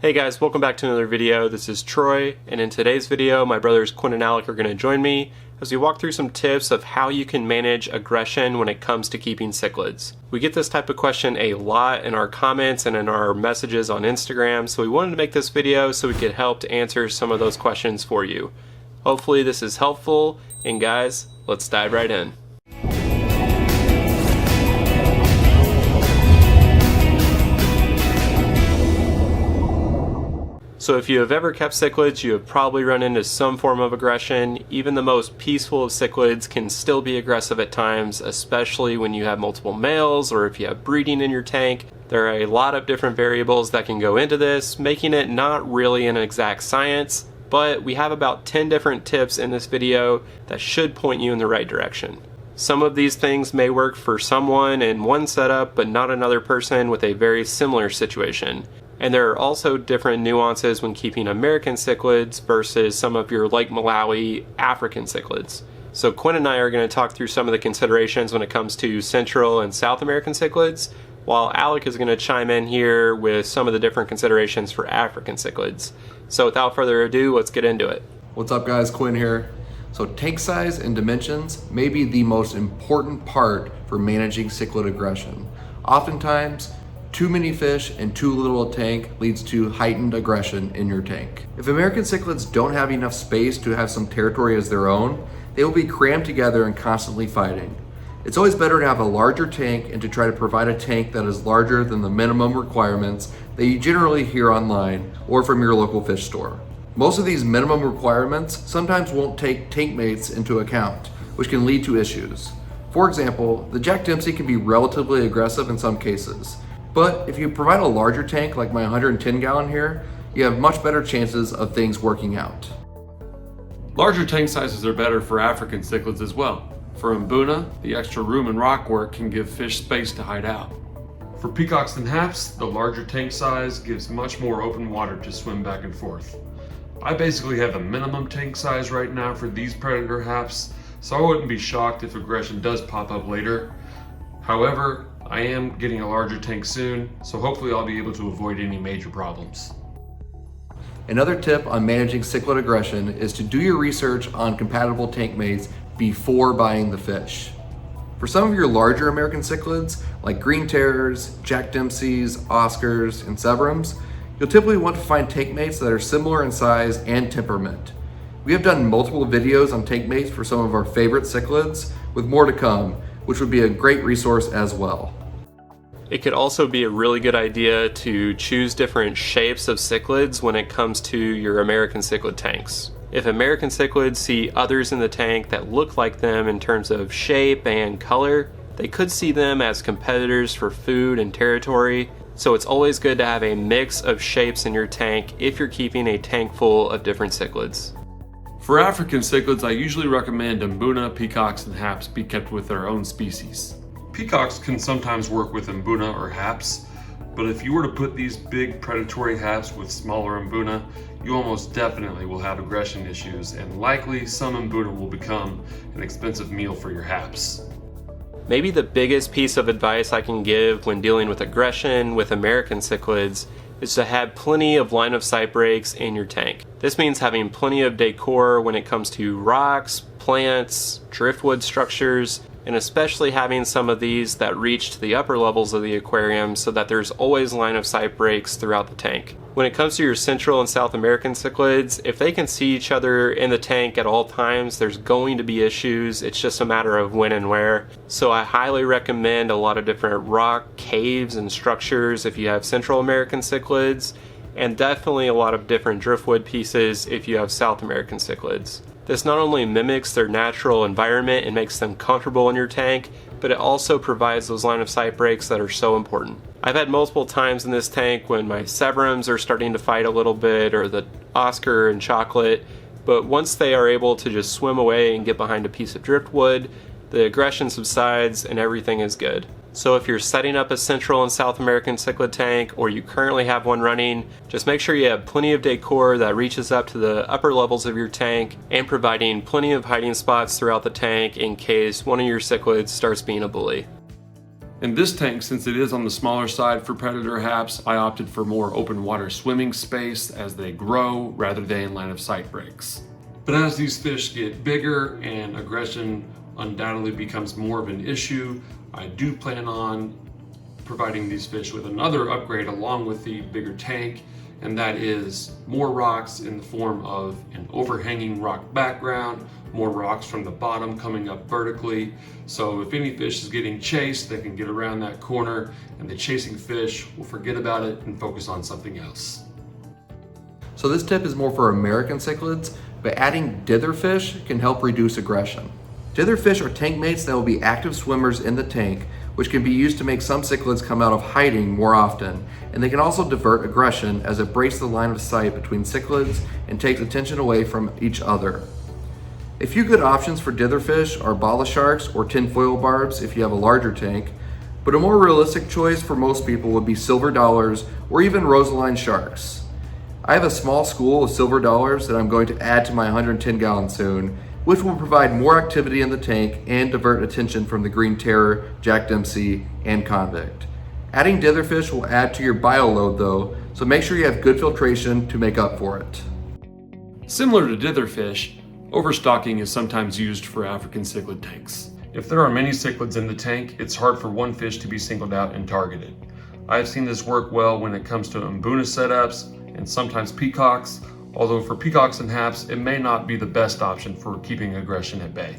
Hey guys, welcome back to another video. This is Troy, and in today's video, my brothers Quinn and Alec are going to join me as we walk through some tips of how you can manage aggression when it comes to keeping cichlids. We get this type of question a lot in our comments and in our messages on Instagram, so we wanted to make this video so we could help to answer some of those questions for you. Hopefully this is helpful, and guys, let's dive right in. So if you have ever kept cichlids, you have probably run into some form of aggression. Even the most peaceful of cichlids can still be aggressive at times, especially when you have multiple males or if you have breeding in your tank. There are a lot of different variables that can go into this, making it not really an exact science, but we have about 10 different tips in this video that should point you in the right direction. Some of these things may work for someone in one setup, but not another person with a very similar situation. And there are also different nuances when keeping American cichlids versus some of your Lake Malawi African cichlids. So Quinn and I are going to talk through some of the considerations when it comes to Central and South American cichlids, while Alec is going to chime in here with some of the different considerations for African cichlids. So without further ado, let's get into it. What's up guys, Quinn here. So tank size and dimensions may be the most important part for managing cichlid aggression. Oftentimes, too many fish and too little a tank leads to heightened aggression in your tank. If American cichlids don't have enough space to have some territory as their own, they will be crammed together and constantly fighting. It's always better to have a larger tank and to try to provide a tank that is larger than the minimum requirements that you generally hear online or from your local fish store. Most of these minimum requirements sometimes won't take tank mates into account, which can lead to issues. For example, the Jack Dempsey can be relatively aggressive in some cases. But if you provide a larger tank like my 110 gallon here, you have much better chances of things working out. Larger tank sizes are better for African cichlids as well. For Mbuna, the extra room and rock work can give fish space to hide out. For peacocks and haps, the larger tank size gives much more open water to swim back and forth. I basically have a minimum tank size right now for these predator haps, so I wouldn't be shocked if aggression does pop up later. However, I am getting a larger tank soon, so hopefully I'll be able to avoid any major problems. Another tip on managing cichlid aggression is to do your research on compatible tank mates before buying the fish. For some of your larger American cichlids, like green terrors, Jack Dempseys, Oscars, and Severums, you'll typically want to find tank mates that are similar in size and temperament. We have done multiple videos on tank mates for some of our favorite cichlids, with more to come, which would be a great resource as well. It could also be a really good idea to choose different shapes of cichlids when it comes to your American cichlid tanks. If American cichlids see others in the tank that look like them in terms of shape and color, they could see them as competitors for food and territory, so it's always good to have a mix of shapes in your tank if you're keeping a tank full of different cichlids. For African cichlids, I usually recommend Mbuna, peacocks, and haps be kept with their own species. Peacocks can sometimes work with Mbuna or haps, but if you were to put these big predatory haps with smaller Mbuna, you almost definitely will have aggression issues, and likely some Mbuna will become an expensive meal for your haps. Maybe the biggest piece of advice I can give when dealing with aggression with American cichlids is to have plenty of line of sight breaks in your tank. This means having plenty of decor when it comes to rocks, plants, driftwood structures, and especially having some of these that reach to the upper levels of the aquarium so that there's always line of sight breaks throughout the tank. When it comes to your Central and South American cichlids, if they can see each other in the tank at all times, there's going to be issues. It's just a matter of when and where. So I highly recommend a lot of different rock caves and structures if you have Central American cichlids, and definitely a lot of different driftwood pieces if you have South American cichlids. This not only mimics their natural environment and makes them comfortable in your tank, but it also provides those line of sight breaks that are so important. I've had multiple times in this tank when my Severums are starting to fight a little bit, or the Oscar and Chocolate, but once they are able to just swim away and get behind a piece of driftwood, the aggression subsides and everything is good. So if you're setting up a Central and South American cichlid tank, or you currently have one running, just make sure you have plenty of decor that reaches up to the upper levels of your tank and providing plenty of hiding spots throughout the tank in case one of your cichlids starts being a bully. In this tank, since it is on the smaller side for predator haps, I opted for more open water swimming space as they grow rather than line of sight breaks. But as these fish get bigger and aggression undoubtedly becomes more of an issue, I do plan on providing these fish with another upgrade along with the bigger tank, and that is more rocks in the form of an overhanging rock background, more rocks from the bottom coming up vertically. So if any fish is getting chased, they can get around that corner and the chasing fish will forget about it and focus on something else. So this tip is more for American cichlids, but adding dither fish can help reduce aggression. Dither fish are tank mates that will be active swimmers in the tank, which can be used to make some cichlids come out of hiding more often, and they can also divert aggression as it breaks the line of sight between cichlids and takes attention away from each other. A few good options for dither fish are bala sharks or tinfoil barbs if you have a larger tank, but a more realistic choice for most people would be silver dollars or even rosaline sharks. I have a small school of silver dollars that I'm going to add to my 110 gallon soon, which will provide more activity in the tank and divert attention from the green terror, Jack Dempsey, and convict. Adding dither fish will add to your bio load though, so make sure you have good filtration to make up for it. Similar to dither fish, overstocking is sometimes used for African cichlid tanks. If there are many cichlids in the tank, it's hard for one fish to be singled out and targeted. I've seen this work well when it comes to mbuna setups and sometimes peacocks, although for peacocks and haps, it may not be the best option for keeping aggression at bay.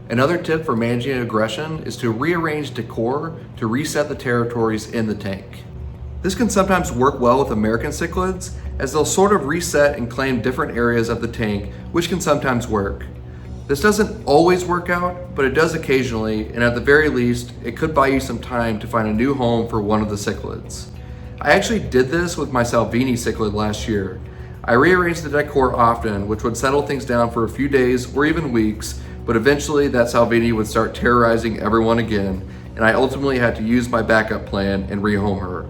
Another tip for managing aggression is to rearrange decor to reset the territories in the tank. This can sometimes work well with American cichlids, as they'll sort of reset and claim different areas of the tank, which can sometimes work. This doesn't always work out, but it does occasionally, and at the very least, it could buy you some time to find a new home for one of the cichlids. I actually did this with my Salvini cichlid last year. I rearranged the decor often, which would settle things down for a few days or even weeks, but eventually that Salvini would start terrorizing everyone again, and I ultimately had to use my backup plan and rehome her.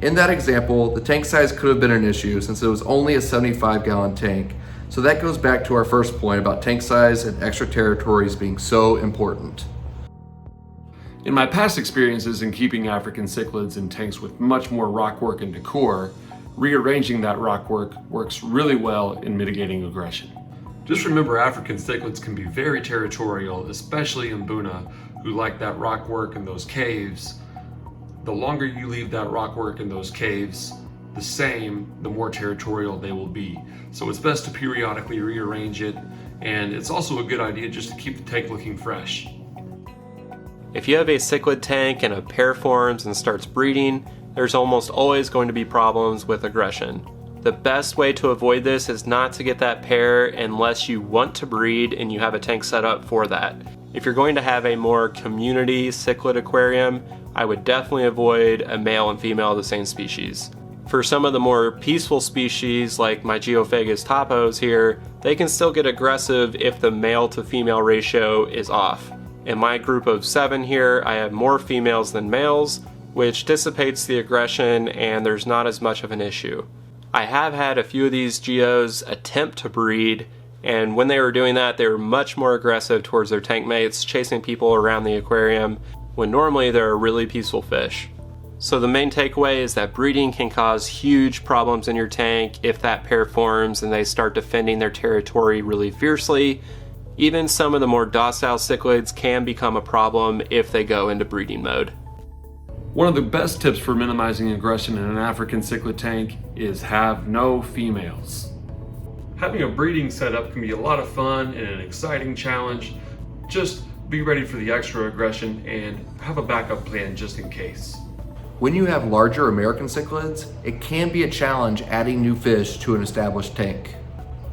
In that example, the tank size could have been an issue since it was only a 75 gallon tank, so that goes back to our first point about tank size and extra territories being so important. In my past experiences in keeping African cichlids in tanks with much more rockwork and decor, rearranging that rockwork works really well in mitigating aggression. Just remember, African cichlids can be very territorial, especially in mbuna, who like that rockwork and those caves. The longer you leave that rockwork in those caves the same, the more territorial they will be. So it's best to periodically rearrange it, and it's also a good idea just to keep the tank looking fresh. If you have a cichlid tank and a pair forms and starts breeding, there's almost always going to be problems with aggression. The best way to avoid this is not to get that pair unless you want to breed and you have a tank set up for that. If you're going to have a more community cichlid aquarium, I would definitely avoid a male and female of the same species. For some of the more peaceful species like my Geophagus topos here, they can still get aggressive if the male to female ratio is off. In my group of 7 here, I have more females than males, which dissipates the aggression and there's not as much of an issue. I have had a few of these geos attempt to breed, and when they were doing that, they were much more aggressive towards their tank mates, chasing people around the aquarium, when normally they're a really peaceful fish. So the main takeaway is that breeding can cause huge problems in your tank if that pair forms and they start defending their territory really fiercely. Even some of the more docile cichlids can become a problem if they go into breeding mode. One of the best tips for minimizing aggression in an African cichlid tank is have no females. Having a breeding setup can be a lot of fun and an exciting challenge. Just be ready for the extra aggression and have a backup plan just in case. When you have larger American cichlids, it can be a challenge adding new fish to an established tank.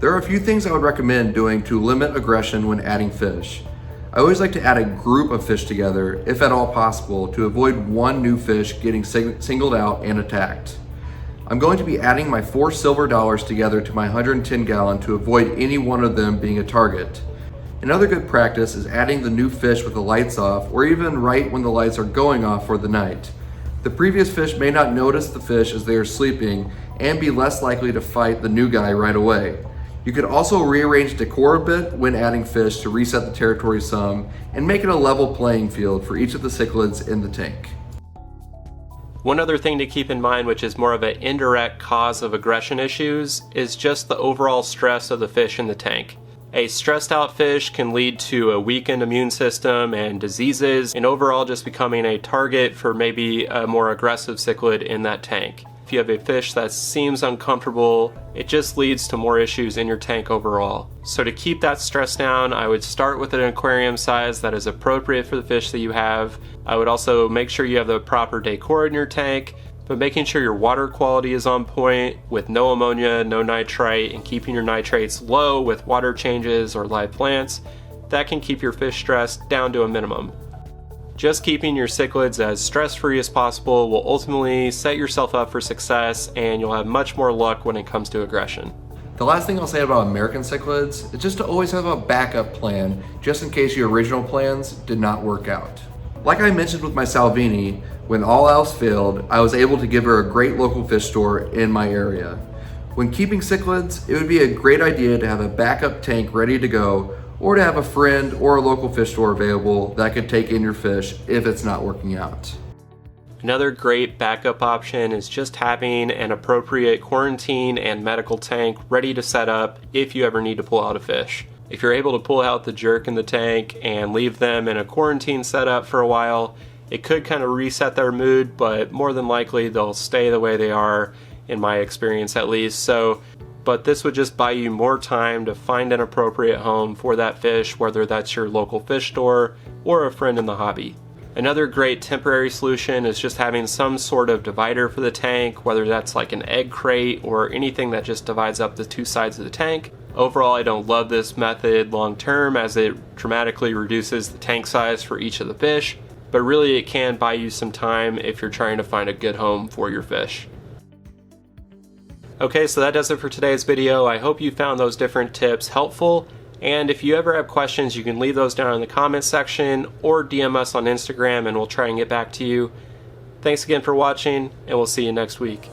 There are a few things I would recommend doing to limit aggression when adding fish. I always like to add a group of fish together, if at all possible, to avoid one new fish getting singled out and attacked. I'm going to be adding my 4 silver dollars together to my 110 gallon to avoid any one of them being a target. Another good practice is adding the new fish with the lights off, or even right when the lights are going off for the night. The previous fish may not notice the fish as they are sleeping and be less likely to fight the new guy right away. You could also rearrange decor a bit when adding fish to reset the territory some and make it a level playing field for each of the cichlids in the tank. One other thing to keep in mind, which is more of an indirect cause of aggression issues, is just the overall stress of the fish in the tank. A stressed out fish can lead to a weakened immune system and diseases, and overall just becoming a target for maybe a more aggressive cichlid in that tank. If you have a fish that seems uncomfortable, it just leads to more issues in your tank overall. So to keep that stress down, I would start with an aquarium size that is appropriate for the fish that you have. I would also make sure you have the proper decor in your tank, but making sure your water quality is on point with no ammonia, no nitrite, and keeping your nitrates low with water changes or live plants. That can keep your fish stress down to a minimum. Just keeping your cichlids as stress-free as possible will ultimately set yourself up for success, and you'll have much more luck when it comes to aggression. The last thing I'll say about American cichlids is just to always have a backup plan just in case your original plans did not work out. Like I mentioned with my Salvini, when all else failed, I was able to give her a great local fish store in my area. When keeping cichlids, it would be a great idea to have a backup tank ready to go, or to have a friend or a local fish store available that could take in your fish if it's not working out. Another great backup option is just having an appropriate quarantine and medical tank ready to set up if you ever need to pull out a fish. If you're able to pull out the jerk in the tank and leave them in a quarantine setup for a while, it could kind of reset their mood, but more than likely they'll stay the way they are, in my experience at least. But this would just buy you more time to find an appropriate home for that fish, whether that's your local fish store or a friend in the hobby. Another great temporary solution is just having some sort of divider for the tank, whether that's like an egg crate or anything that just divides up the two sides of the tank. Overall, I don't love this method long term as it dramatically reduces the tank size for each of the fish, but really it can buy you some time if you're trying to find a good home for your fish. Okay, so that does it for today's video. I hope you found those different tips helpful, and if you ever have questions, you can leave those down in the comments section or DM us on Instagram and we'll try and get back to you. Thanks again for watching, and we'll see you next week.